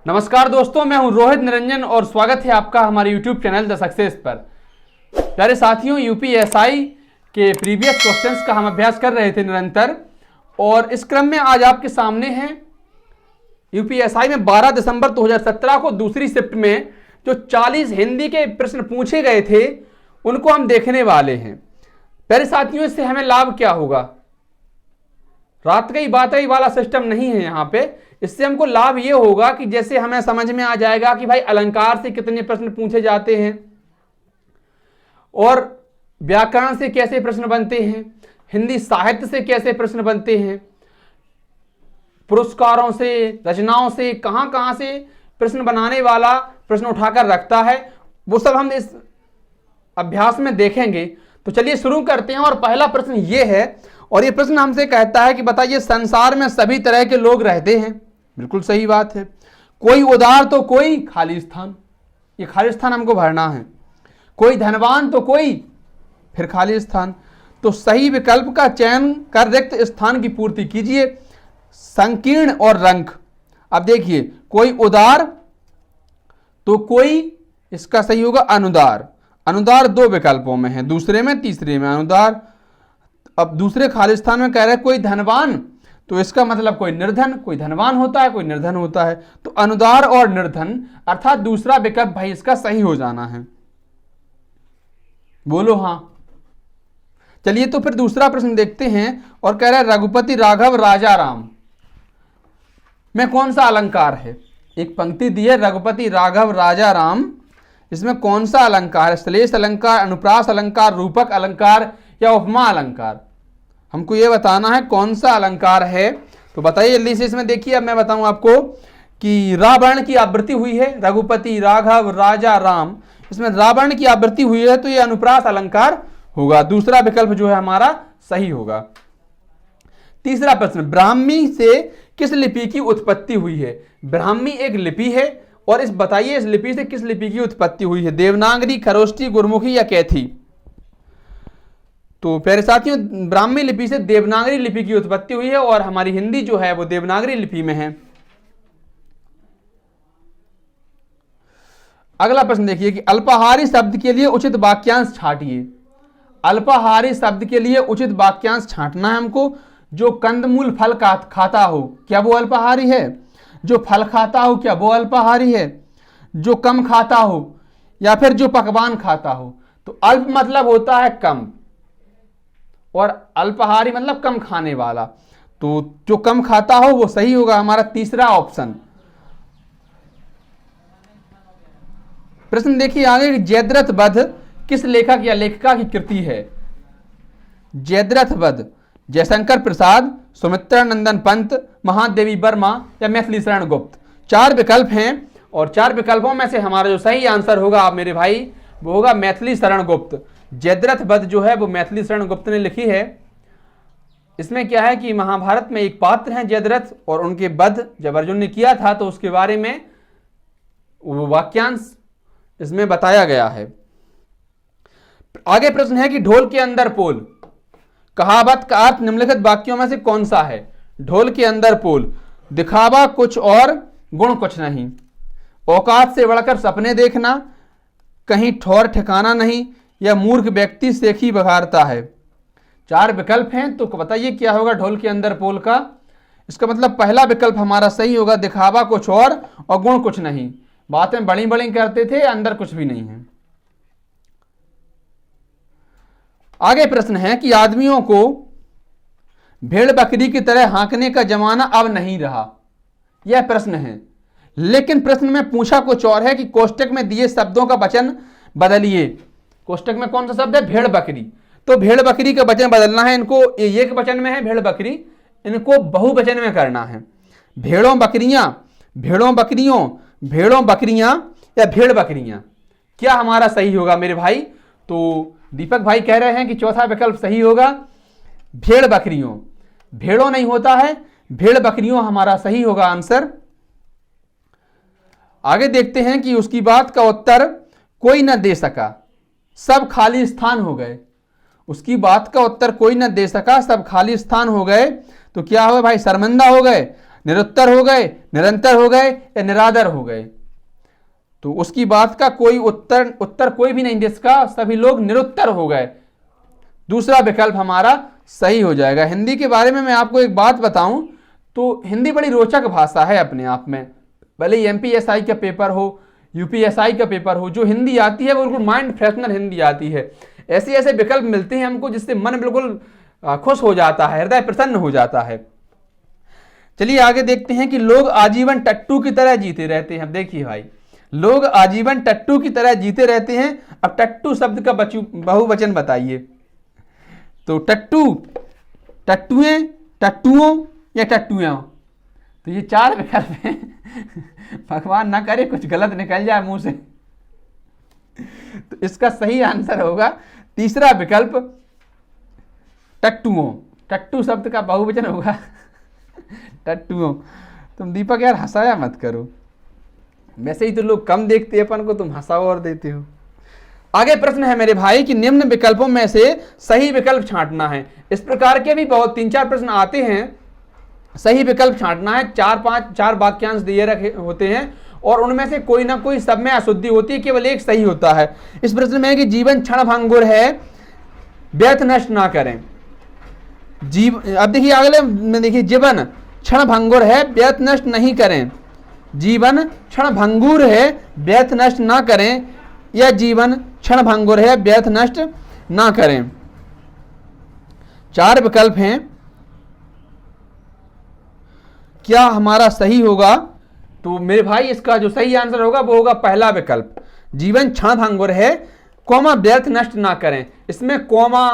नमस्कार दोस्तों, मैं हूं रोहित निरंजन और स्वागत है आपका हमारे YouTube चैनल द सक्सेस पर। प्यारे साथियों, यूपीएसआई के प्रीवियस क्वेश्चंस का हम अभ्यास कर रहे थे निरंतर, और इस क्रम में आज आपके सामने हैं यूपीएसआई में 12 दिसंबर 2017 को दूसरी शिफ्ट में जो 40 हिंदी के प्रश्न पूछे गए थे उनको हम देखने वाले हैं। प्यारे साथियों, इससे हमें लाभ क्या होगा? रात गई बात गई वाला सिस्टम नहीं है यहाँ पे। इससे हमको लाभ ये होगा कि जैसे हमें समझ में आ जाएगा कि भाई अलंकार से कितने प्रश्न पूछे जाते हैं और व्याकरण से कैसे प्रश्न बनते हैं, हिंदी साहित्य से कैसे प्रश्न बनते हैं, पुरस्कारों से, रचनाओं से, कहां कहां से प्रश्न बनाने वाला प्रश्न उठाकर रखता है, वो सब हम इस अभ्यास में देखेंगे। तो चलिए शुरू करते हैं। और पहला प्रश्न ये है, और ये प्रश्न हमसे कहता है कि बताइए संसार में सभी तरह के लोग रहते हैं। बिल्कुल सही बात है। कोई उदार तो कोई खाली स्थान, ये खाली स्थान हमको भरना है। कोई धनवान तो कोई फिर खाली स्थान। तो सही विकल्प का चयन कर रिक्त स्थान की पूर्ति कीजिए। संकीर्ण और रंक। अब देखिए, कोई उदार तो कोई, इसका सही होगा अनुदार। अनुदार दो विकल्पों में है, दूसरे में तीसरे में अनुदार। अब दूसरे खाली स्थान में कह रहे हैं कोई धनवान, तो इसका मतलब कोई निर्धन, कोई धनवान होता है, कोई निर्धन होता है। तो अनुदार और निर्धन अर्थात दूसरा विकल्प भाई इसका सही हो जाना है। बोलो हां। चलिए तो फिर दूसरा प्रश्न देखते हैं, और कह रहा है रघुपति राघव राजा राम में कौन सा अलंकार है? एक पंक्ति दी है, रघुपति राघव राजा राम, इसमें कौन सा अलंकार है? श्लेष अलंकार, अनुप्रास अलंकार, रूपक अलंकार या उपमा अलंकार? हमको यह बताना है कौन सा अलंकार है। तो बताइए जल्दी से। इसमें देखिए, अब मैं बताऊं आपको कि रावण की आवृत्ति हुई है, रघुपति राघव राजा राम, इसमें रावण की आवृत्ति हुई है, तो यह अनुप्रास अलंकार होगा। दूसरा विकल्प जो है हमारा सही होगा। तीसरा प्रश्न, ब्राह्मी से किस लिपि की उत्पत्ति हुई है? ब्राह्मी एक लिपि है, और इस बताइए इस लिपि से किस लिपि की उत्पत्ति हुई है? देवनागरी, खरोष्टी, गुरमुखी या कैथी? तो प्यारे साथियों, ब्राह्मी लिपि से देवनागरी लिपि की उत्पत्ति हुई है, और हमारी हिंदी जो है वो देवनागरी लिपि में है। अगला प्रश्न देखिए कि अल्पाहारी शब्द के लिए उचित वाक्यांश छांटिए। अल्पाहारी शब्द के लिए उचित वाक्यांश छांटना है हमको। जो कंदमूल फल खाता हो, क्या वो अल्पाहारी है? जो फल खाता हो, क्या वो अल्पाहारी है? जो कम खाता हो, या फिर जो पकवान खाता हो? तो अल्प मतलब होता है कम, और अल्पाहारी मतलब कम खाने वाला। तो जो कम खाता हो वो सही होगा हमारा तीसरा ऑप्शन। प्रश्न देखिए आगे, जयद्रथ वध किस लेखक या लेखिका की कृति है? जयद्रथ वध जयशंकर प्रसाद, सुमित्रा नंदन पंत, महादेवी वर्मा या मैथिली शरण गुप्त? चार विकल्प हैं, और चार विकल्पों में से हमारा जो सही आंसर होगा आप मेरे भाई, वो होगा मैथिली शरण गुप्त। जयद्रथ वध जो है वो मैथिली शरण गुप्त ने लिखी है। इसमें क्या है कि महाभारत में एक पात्र हैं जयद्रथ, और उनके वध जब अर्जुन ने किया था तो उसके बारे में वो वाक्यांश इसमें बताया गया है। आगे प्रश्न है कि ढोल के अंदर पोल, कहावत का अर्थ निम्नलिखित वाक्यों में से कौन सा है? ढोल के अंदर पोल, दिखावा कुछ और गुण कुछ नहीं, औकात से बढ़कर सपने देखना, कहीं ठौर ठिकाना नहीं, या मूर्ख व्यक्ति सेखी बघारता है? चार विकल्प हैं, तो बताइए क्या होगा ढोल के अंदर पोल का? इसका मतलब पहला विकल्प हमारा सही होगा, दिखावा कुछ और गुण कुछ नहीं। बातें बड़ी बड़ी करते थे, अंदर कुछ भी नहीं है। आगे प्रश्न है कि आदमियों को भेड़ बकरी की तरह हाँकने का जमाना अब नहीं रहा। यह प्रश्न है, लेकिन प्रश्न में पूछा कुछ और है कि कोष्टक में दिए शब्दों का वचन बदलिए। कोष्टक में कौन सा शब्द है? भेड़ बकरी। तो भेड़ बकरी का वचन बदलना है इनको। एक वचन में है भेड़ बकरी, इनको बहुवचन में करना है। भेड़ों बकरियां, भेड़ों बकरियों, भेड़ों बकरियां या भेड़ बकरियां? क्या हमारा सही होगा मेरे भाई? तो दीपक भाई कह रहे हैं कि चौथा विकल्प सही होगा, भेड़ बकरियों। भेड़ों नहीं होता है, भेड़ बकरियों हमारा सही होगा आंसर। आगे देखते हैं कि उसकी बात का उत्तर कोई न दे सका, सब खाली स्थान हो गए। उसकी बात का उत्तर कोई न दे सका, सब खाली स्थान हो गए। तो क्या हुआ भाई? शर्मिंदा हो गए। निरुत्तर हो गए, निरंतर हो गए या निरादर हो गए। तो उसकी बात का कोई उत्तर कोई भी नहीं जिसका, सभी लोग निरुत्तर हो गए। दूसरा विकल्प हमारा सही हो जाएगा। हिंदी के बारे में मैं आपको एक बात बताऊं तो हिंदी बड़ी रोचक भाषा है अपने आप में। भले ही एमपीएसआई का पेपर हो, यूपीएसआई का पेपर हो, जो हिंदी आती है वो बिल्कुल माइंड फ्रेशनर हिंदी आती है। ऐसे ऐसे विकल्प मिलते हैं हमको जिससे मन बिल्कुल खुश हो जाता है, हृदय प्रसन्न हो जाता है। चलिए आगे देखते हैं कि लोग आजीवन टट्टू की तरह जीते रहते हैं। देखिए भाई, लोग आजीवन टट्टू की तरह जीते रहते हैं। अब टट्टू शब्द का बहुवचन बताइए। तो टट्टू, टट्टुए, टट्टुओं या टट्टुएं। तो ये 4 विकल्प हैं। भगवान ना करे कुछ गलत निकल जाए मुंह से। तो इसका सही आंसर होगा तीसरा विकल्प, टट्टुओं। टट्टू शब्द का बहुवचन होगा टट्टुओं। तुम दीपक यार हंसाया मत करो, वैसे ही तो लोग कम देखते हैं अपन को, तुम हंसाओ और देते हो। आगे प्रश्न है मेरे भाई कि निम्न विकल्पों में से सही विकल्प छांटना है। इस प्रकार के भी बहुत 3-4 प्रश्न आते हैं, सही विकल्प छांटना है। 4 वाक्यांश दिए रखे होते हैं और उनमें से कोई ना कोई सब में अशुद्धि होती है, केवल एक सही होता है। इस प्रश्न में है कि जीवन क्षणभंगुर है, व्यर्थ नष्ट ना करें। अब देखिए अगले में, देखिए जीवन क्षणभंगुर है, व्यर्थ नष्ट नहीं करें। जीवन क्षणभंगुर है, व्यर्थ नष्ट ना करें, या जीवन क्षणभंगुर है, व्यर्थ नष्ट ना करें। 4 विकल्प हैं, क्या हमारा सही होगा? तो मेरे भाई इसका जो सही आंसर होगा वो होगा पहला विकल्प, जीवन क्षणभंगुर है, कॉमा व्यर्थ नष्ट ना करें। इसमें कॉमा,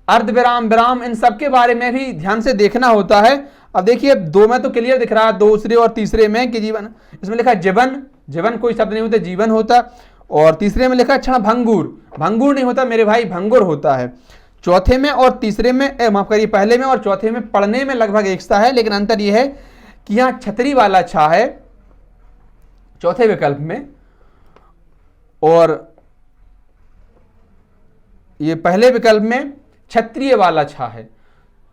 अर्धविराम, विराम, इन सब के बारे में भी ध्यान से देखना होता है। अब देखिए 2 में तो क्लियर दिख रहा है, दूसरे और तीसरे में कि जीवन, इसमें लिखा जीवन, जीवन कोई शब्द नहीं होता, जीवन होता। और तीसरे में लिखा क्षणभंगुर, भंगुर नहीं होता मेरे भाई, भंगुर होता है। चौथे में और तीसरे में, माफ करिए, पहले में और चौथे में पढ़ने में लगभग एक सा है, लेकिन अंतर यह है कि यहां छतरी वाला छा है चौथे विकल्प में, और ये पहले विकल्प में क्षत्रिय वाला छा है।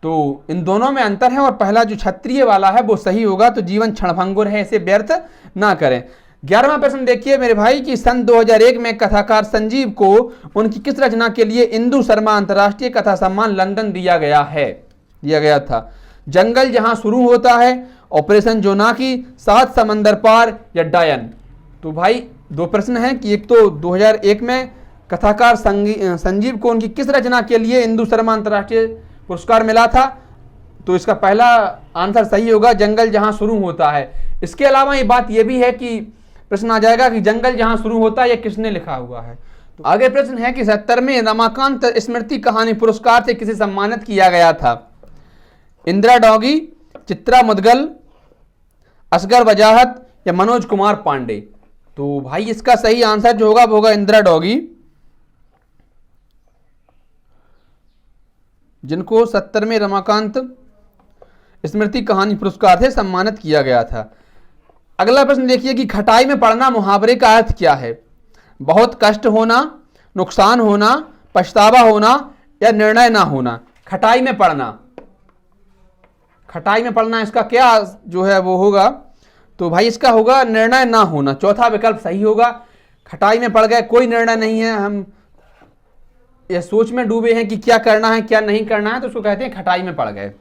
तो इन दोनों में अंतर है और पहला जो क्षत्रिय वाला है वो सही होगा। तो जीवन क्षणभंगुर है, इसे व्यर्थ ना करें। 11वां प्रश्न देखिए मेरे भाई कि सन 2001 में कथाकार संजीव को उनकी किस रचना के लिए इंदु शर्मा अंतर्राष्ट्रीय कथा सम्मान लंदन दिया गया था? जंगल जहां शुरू होता है, ऑपरेशन जोनाकी, 7 समंदर पार, या डायन। तो भाई 2 प्रश्न हैं कि एक तो 2001 में कथाकार संजीव को उनकी किस रचना के लिए इंदु शर्मा अंतर्राष्ट्रीय पुरस्कार मिला था? तो इसका पहला आंसर सही होगा, जंगल जहां शुरू होता है। इसके अलावा ये बात यह भी है कि प्रश्न आ जाएगा कि जंगल जहां शुरू होता है ये किसने लिखा हुआ है। तो आगे प्रश्न है कि 70वें रमाकांत स्मृति कहानी पुरस्कार से किसे सम्मानित किया गया था? इंदिरा डॉगी, चित्रा मुदगल, असगर वजाहत, या मनोज कुमार पांडे। तो भाई इसका सही आंसर जो होगा वो होगा इंदिरा डॉगी, जिनको 70वें रमाकांत स्मृति कहानी पुरस्कार से सम्मानित किया गया था। अगला प्रश्न देखिए कि खटाई में पड़ना मुहावरे का अर्थ क्या है? बहुत कष्ट होना, नुकसान होना, पछतावा होना, या निर्णय ना होना। खटाई में पड़ना, खटाई में पड़ना इसका क्या जो है वो होगा? तो भाई इसका होगा निर्णय ना होना। चौथा विकल्प सही होगा। खटाई में पड़ गए, कोई निर्णय नहीं है, हम ये सोच में डूबे हैं कि क्या करना है क्या नहीं करना है, तो उसको कहते हैं खटाई में पड़ गए।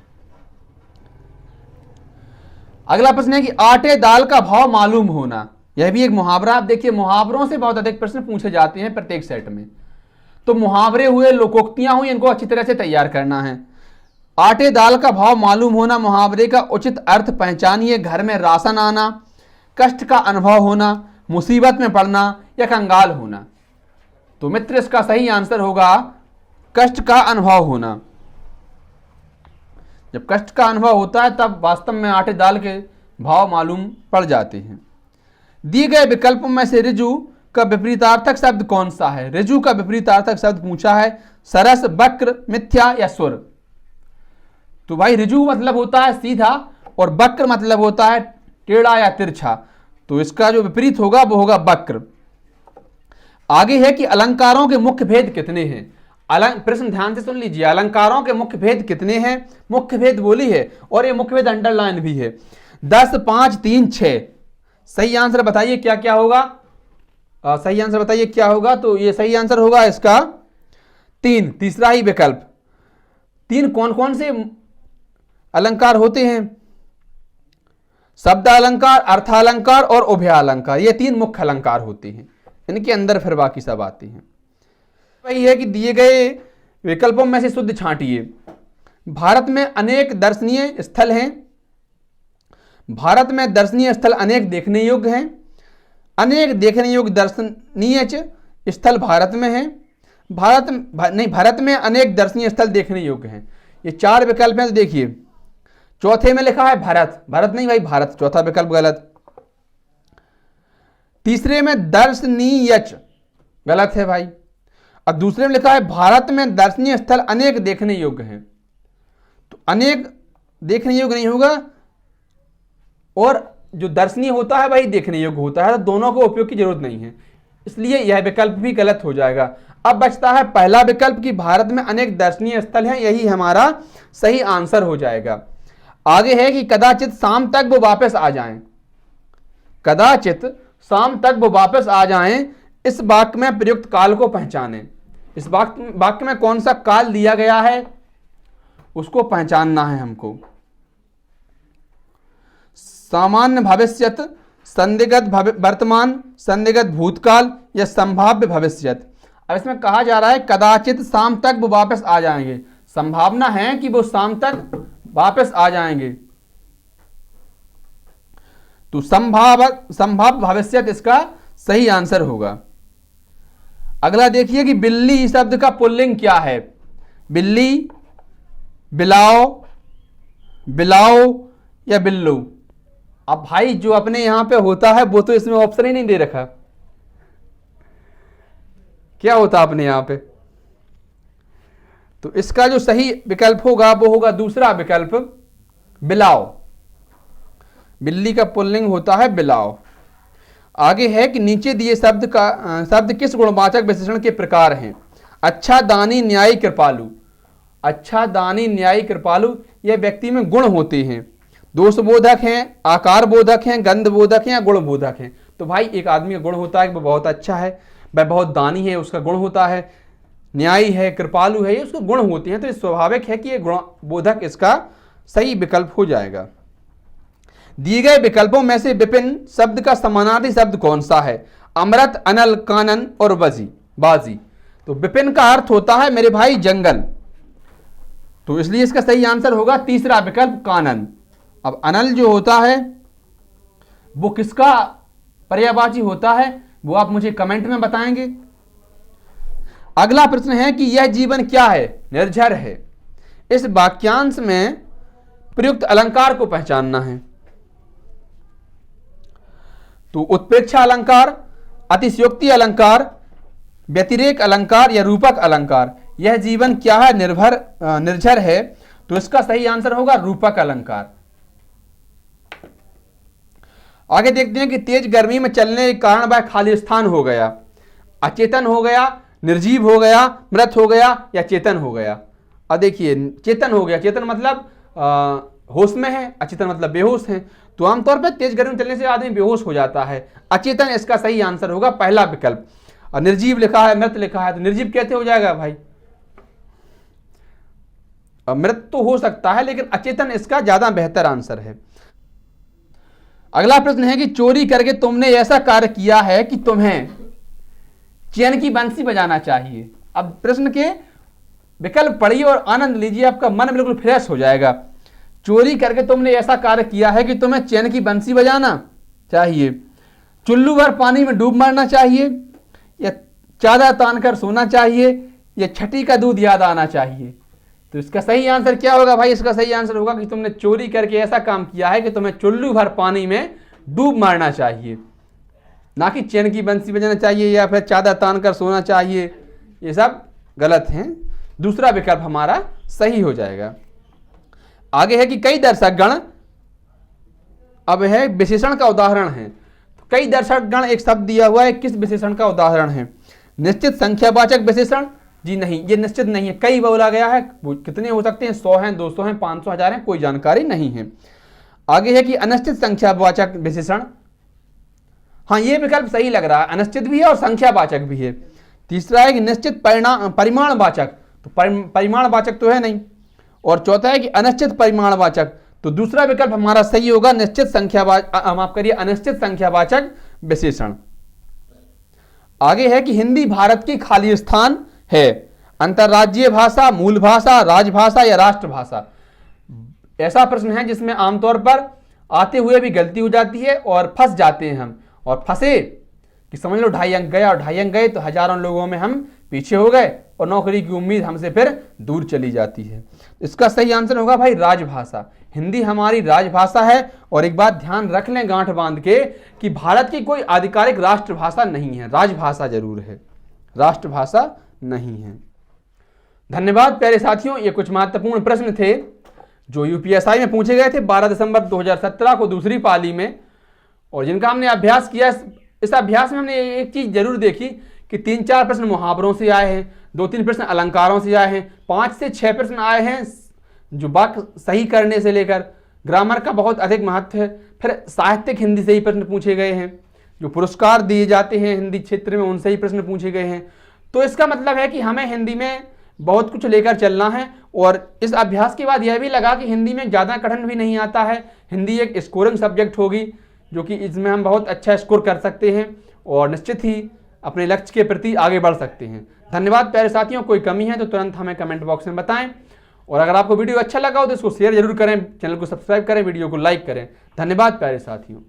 अगला प्रश्न है कि आटे दाल का भाव मालूम होना। यह भी एक मुहावरा। आप देखिए मुहावरों से बहुत अधिक प्रश्न पूछे जाते हैं प्रत्येक सेट में। तो मुहावरे हुए, लोकोक्तियां हुई, इनको अच्छी तरह से तैयार करना है। आटे दाल का भाव मालूम होना मुहावरे का उचित अर्थ पहचानिए। घर में राशन आना, कष्ट का अनुभव होना, मुसीबत में पड़ना, या कंगाल होना। तो मित्र इसका सही आंसर होगा कष्ट का अनुभव होना। जब कष्ट का अनुभव होता है तब वास्तव में आटे दाल के भाव मालूम पड़ जाते हैं। दिए गए विकल्पों में से ऋजु का विपरीतार्थक शब्द कौन सा है? ऋजु का विपरीतार्थक शब्द पूछा है। सरस, वक्र, मिथ्या, या सुर। तो भाई ऋजु मतलब होता है सीधा और वक्र मतलब होता है टेढ़ा या तिरछा। तो इसका जो विपरीत होगा वो होगा वक्र। आगे है कि अलंकारों के मुख्य भेद कितने हैं? प्रश्न ध्यान से सुन लीजिए। अलंकारों के मुख्य भेद कितने हैं? मुख्य भेद बोली है और ये मुख्य भेद अंडरलाइन भी है। 10, 5, 3, 6। सही आंसर बताइए क्या क्या होगा? सही आंसर बताइए क्या होगा? तो ये सही आंसर होगा इसका 3, तीसरा ही विकल्प। 3 कौन कौन से अलंकार होते हैं? शब्द अलंकार, अर्थालंकार और उभयालंकार, ये 3 मुख्य अलंकार होते हैं। इनके अंदर फिर बाकी सब आते हैं। वही है कि दिए गए विकल्पों में से शुद्ध छांटिए। भारत में अनेक दर्शनीय स्थल हैं। भारत में दर्शनीय स्थल अनेक देखने योग्य हैं। अनेक देखने योग्य दर्शनीय स्थल भारत में हैं। भारत में अनेक दर्शनीय स्थल देखने योग्य हैं। ये 4 विकल्प हैं। तो देखिए, चौथे में लिखा है भारत, भारत नहीं भाई, भारत, चौथा विकल्प गलत। तीसरे में दर्शनीय, गलत है भाई। और दूसरे में लिखा है भारत में दर्शनीय स्थल अनेक देखने योग्य हैं। तो अनेक देखने योग्य नहीं होगा, और जो दर्शनीय होता है वही देखने योग्य होता है, तो दोनों को उपयोग की जरूरत नहीं है, इसलिए यह विकल्प भी गलत हो जाएगा। अब बचता है पहला विकल्प कि भारत में अनेक दर्शनीय स्थल हैं, यही हमारा सही आंसर हो जाएगा। आगे है कि कदाचित शाम तक वो वापस आ जाएं। कदाचित शाम तक वो वापस आ जाएं, इस वाक्य में प्रयुक्त काल को पहचानें। इस वाक्य में कौन सा काल दिया गया है उसको पहचानना है हमको। सामान्य भविष्यत, संदिग्ध वर्तमान, संदिग्ध भूतकाल या संभाव्य भविष्यत। अब इसमें कहा जा रहा है कदाचित शाम तक वो वापस आ जाएंगे, संभावना है कि वो शाम तक वापस आ जाएंगे, तो संभाव्य भविष्यत इसका सही आंसर होगा। अगला देखिए कि बिल्ली शब्द का पुल्लिंग क्या है? बिल्ली, बिलाओ, बिलाओ या बिल्लू। अब भाई जो अपने यहां पे होता है वो तो इसमें ऑप्शन ही नहीं दे रखा, क्या होता अपने यहां पे? तो इसका जो सही विकल्प होगा वो होगा दूसरा विकल्प, बिलाओ। बिल्ली का पुल्लिंग होता है बिलाओ। आगे है कि नीचे दिए शब्द किस गुणवाचक विशेषण के प्रकार हैं? अच्छा, दानी, न्यायी, कृपालु। अच्छा, दानी, न्यायी, कृपालु ये व्यक्ति में गुण होते हैं। दोषबोधक हैं, आकार बोधक हैं, गंध बोधक हैं या गुण बोधक हैं। तो भाई एक आदमी का गुण होता है कि वह बहुत अच्छा है, वह बहुत दानी है, उसका गुण होता है। न्यायी है, कृपालु है, ये उसके गुण होते हैं। तो ये स्वाभाविक है कि ये गुण बोधक इसका सही विकल्प हो जाएगा। दिए गए विकल्पों में से विपिन शब्द का समानार्थी शब्द कौन सा है? अमृत, अनल, कानन और बाजी। तो विपिन का अर्थ होता है मेरे भाई जंगल, तो इसलिए इसका सही आंसर होगा तीसरा विकल्प, कानन। अब अनल जो होता है वो किसका पर्यायवाची होता है वो आप मुझे कमेंट में बताएंगे। अगला प्रश्न है कि यह जीवन क्या है? निर्झर है। इस वाक्यांश में प्रयुक्त अलंकार को पहचानना है। तो उत्प्रेक्षा अलंकार, अतिशयोक्ति अलंकार, व्यतिरेक अलंकार या रूपक अलंकार। यह जीवन क्या है? निर्झर है, तो इसका सही आंसर होगा रूपक अलंकार। आगे देखते हैं कि तेज गर्मी में चलने के कारण वह खाली स्थान हो गया, अचेतन हो गया, निर्जीव हो गया, मृत हो गया या चेतन हो गया। अब देखिए, चेतन हो गया, चेतन मतलब होश में है, अचेतन मतलब बेहोश है। तो आमतौर पर तेज गर्मी में चलने से आदमी बेहोश हो जाता है। अचेतन इसका सही आंसर होगा पहला विकल्प। और निर्जीव लिखा है, मृत लिखा है, तो निर्जीव कैसे हो जाएगा भाई? मृत तो हो सकता है लेकिन अचेतन इसका ज्यादा बेहतर आंसर है। अगला प्रश्न है कि चोरी करके तुमने ऐसा कार्य किया है कि तुम्हें चैन की बंसी बजाना चाहिए। अब प्रश्न के विकल्प पढ़िए और आनंद लीजिए, आपका मन बिल्कुल फ्रेश हो जाएगा। चोरी करके तुमने ऐसा कार्य किया है कि तुम्हें चैन की बंसी बजाना चाहिए, चुल्लू भर पानी में डूब मरना चाहिए, या चादर तान कर सोना चाहिए, या छठी का दूध याद आना चाहिए। तो इसका सही आंसर क्या होगा भाई? इसका सही आंसर होगा कि तुमने चोरी करके ऐसा काम किया है कि तुम्हें चुल्लू भर पानी में डूब मारना चाहिए, ना कि चैन की बंसी बजाना चाहिए या फिर चादर तान कर सोना चाहिए। ये सब गलत हैं। दूसरा विकल्प हमारा सही हो जाएगा। आगे है कि कई दर्शकगण, अब है विशेषण का उदाहरण है। तो कई दर्शकगण एक शब्द दिया हुआ है, किस विशेषण का उदाहरण है? निश्चित संख्यावाचक विशेषण? जी नहीं, ये निश्चित नहीं है। कई बोला गया है, कितने हो सकते हैं? 100 हैं, 200 हैं, 500, 1000 हैं, कोई जानकारी नहीं है। आगे है कि अनिश्चित संख्यावाचक विशेषण, हाँ ये विकल्प सही लग रहा है, अनिश्चित भी है और संख्यावाचक भी है। तीसरा है कि निश्चित परिमाणवाचक, तो परिमाणवाचक तो है नहीं। और चौथा है कि अनिश्चित परिमाणवाचक, तो दूसरा विकल्प हमारा सही होगा, अनिश्चित संख्यावाचक विशेषण। आगे है कि हिंदी भारत की खाली स्थान है, अंतर्राज्यीय भाषा, मूल भाषा, राजभाषा या राष्ट्रभाषा। ऐसा प्रश्न है जिसमें आमतौर पर आते हुए भी गलती हो जाती है और फंस जाते हैं हम, और फंसे कि समझ लो 2.5 अंक गए, और 2.5 अंक गए तो हजारों लोगों में हम पीछे हो गए और नौकरी की उम्मीद हमसे फिर दूर चली जाती है। इसका सही आंसर होगा भाई राजभाषा। हिंदी हमारी राजभाषा है। और एक बात ध्यान रख लें गांठ बांध के कि भारत की कोई आधिकारिक राष्ट्रभाषा नहीं है, राजभाषा जरूर है, राष्ट्रभाषा नहीं है। धन्यवाद प्यारे साथियों, ये कुछ महत्वपूर्ण प्रश्न थे जो यूपीएसआई में पूछे गए थे 12 दिसंबर 2017 को दूसरी पाली में, और जिनका हमने अभ्यास किया। इस अभ्यास में हमने एक चीज जरूर देखी कि 3-4 प्रश्न मुहावरों से आए हैं, 2-3 प्रश्न अलंकारों से आए हैं, 5 से 6 प्रश्न आए हैं जो वाक्य सही करने से लेकर ग्रामर का बहुत अधिक महत्व है। फिर साहित्यिक हिंदी से ही प्रश्न पूछे गए हैं, जो पुरस्कार दिए जाते हैं हिंदी क्षेत्र में उनसे ही प्रश्न पूछे गए हैं। तो इसका मतलब है कि हमें हिंदी में बहुत कुछ लेकर चलना है। और इस अभ्यास के बाद यह भी लगा कि हिंदी में ज़्यादा कठिन भी नहीं आता है, हिंदी एक स्कोरिंग सब्जेक्ट होगी जो कि इसमें हम बहुत अच्छा स्कोर कर सकते हैं और निश्चित ही अपने लक्ष्य के प्रति आगे बढ़ सकते हैं। धन्यवाद प्यारे साथियों, कोई कमी है तो तुरंत हमें कमेंट बॉक्स में बताएं, और अगर आपको वीडियो अच्छा लगा हो तो इसको शेयर जरूर करें, चैनल को सब्सक्राइब करें, वीडियो को लाइक करें। धन्यवाद प्यारे साथियों।